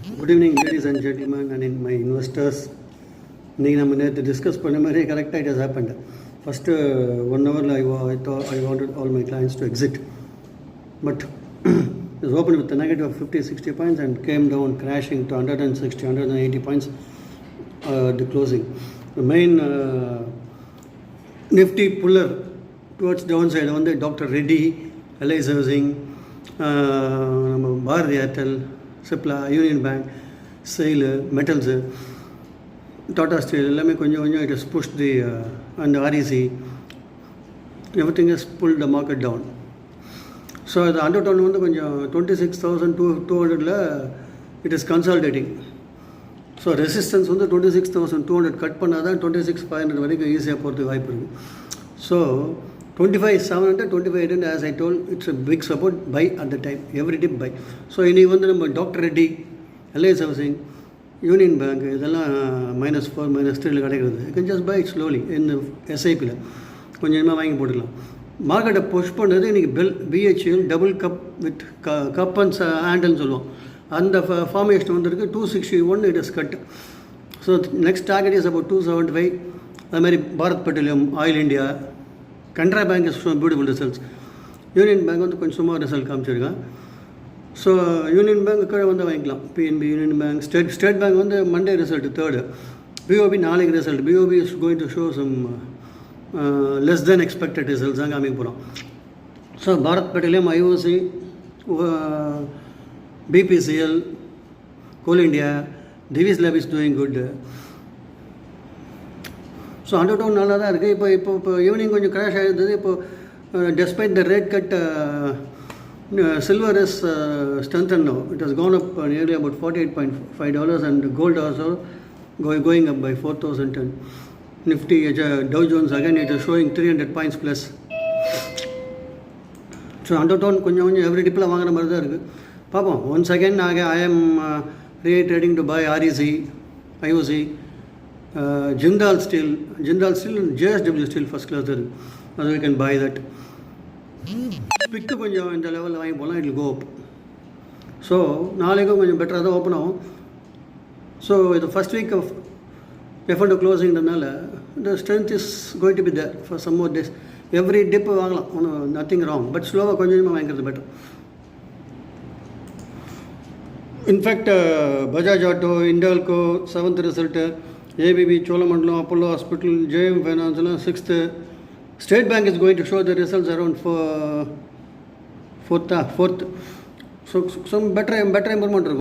Good evening, ladies and gentlemen, and my investors. இன்றைக்கி நம்ம நேற்று டிஸ்கஸ் பண்ண மாதிரி கரெக்டாக it has happened. First 1 hour I wanted all my clients to exit. But it was opened with a negative of 50-60 points and came down crashing to 160-180 points at the closing. The main nifty puller towards downside வந்து doctor Reddy, LI Servicing, நம்ம Bharti Airtel, Cipla, Union Bank, SAIL, metals, Tata Steel எல்லாமே கொஞ்சம் it is push the and REC everything is pull the market down. So அது under down வந்து கொஞ்சம் 26,200 it is consolidating. So resistance வந்து 26,200 cut பண்ணால் தான் 26,500 வரைக்கும் ஈஸியாக போகிறதுக்கு வாய்ப்பு இருக்குது. So 25,700, 25,800 as I told, it's a big support. Buy at the time, every dip buy. So இன்றைக்கி வந்து நம்ம doctor Reddy, LI Servicing, union bank இதெல்லாம் -4 -3 கிடைக்கிறது. You can just buy slowly இந்த எஸ்ஐபியில் கொஞ்சமாக வாங்கி போட்டுக்கலாம். மார்க்கெட்டை புஷ் பண்ணுறது இன்றைக்கி BHEL double cup with cup and ஹேண்டில்னு சொல்லுவோம். அந்த ஃபார்மேஷன் வந்துருக்கு. 261 it is cut. So next target is about 275. அதுமாதிரி Bharat Petroleum, Oil India, Canara Bank is beautiful results. Union Bank வந்து கொஞ்சம் சும்மா ரிசல்ட் காமிச்சிருக்கேன். ஸோ யூனியன் பேங்க் கீழே வந்து வாங்கிக்கலாம். PNB, union bank, state bank வந்து மண்டே ரிசல்ட் 3rd. BOB நாளைக்கு ரிசல்ட். BOB is going to show some less then expected results தான் காமிக்க போகிறோம். So Bharat petroleum, IOC, BPCL, coal India, Divi's lab is doing good. So undertone நல்லா தான் இருக்குது. இப்போ ஈவினிங் கொஞ்சம் கிராஷ் ஆகிருந்தது. இப்போது despite the rate cut, silver is strengthened now. It has gone up nearly about $48.5 and gold also going up by 4,010. Nifty, Dow Jones again it is showing 300 points plus. So under tone கொஞ்சம் every dipல வாங்குற மாதிரி தான் இருக்குது. பார்ப்போம். Once again I am reiterating to buy REC, IOC, Jindal Steel and JSW Steel first class there. So we can buy that. பிக்கு கொஞ்சம் இந்த லெவலில் வாங்கி போகலாம். It will go up. So நாளைக்கும் கொஞ்சம் பெட்டராக தான் ஓப்பன் ஆகும். ஸோ இது ஃபஸ்ட் வீக் ஆஃப் F&O க்ளோசிங்கிறதுனால the strength is going to be there for some more days. Every dip வாங்கலாம், ஒன்றும் நத்திங் ராங். பட் ஸ்லோவாக கொஞ்சமாக வாங்கிக்கிறது better. In fact Bajaj Auto, Hindalco 7th result, ABB, Cholamandalam, Apollo Hospital, JM ஃபைனான்ஸ்லாம் 6th. State Bank is going to show the results around 4th. So some better improvement.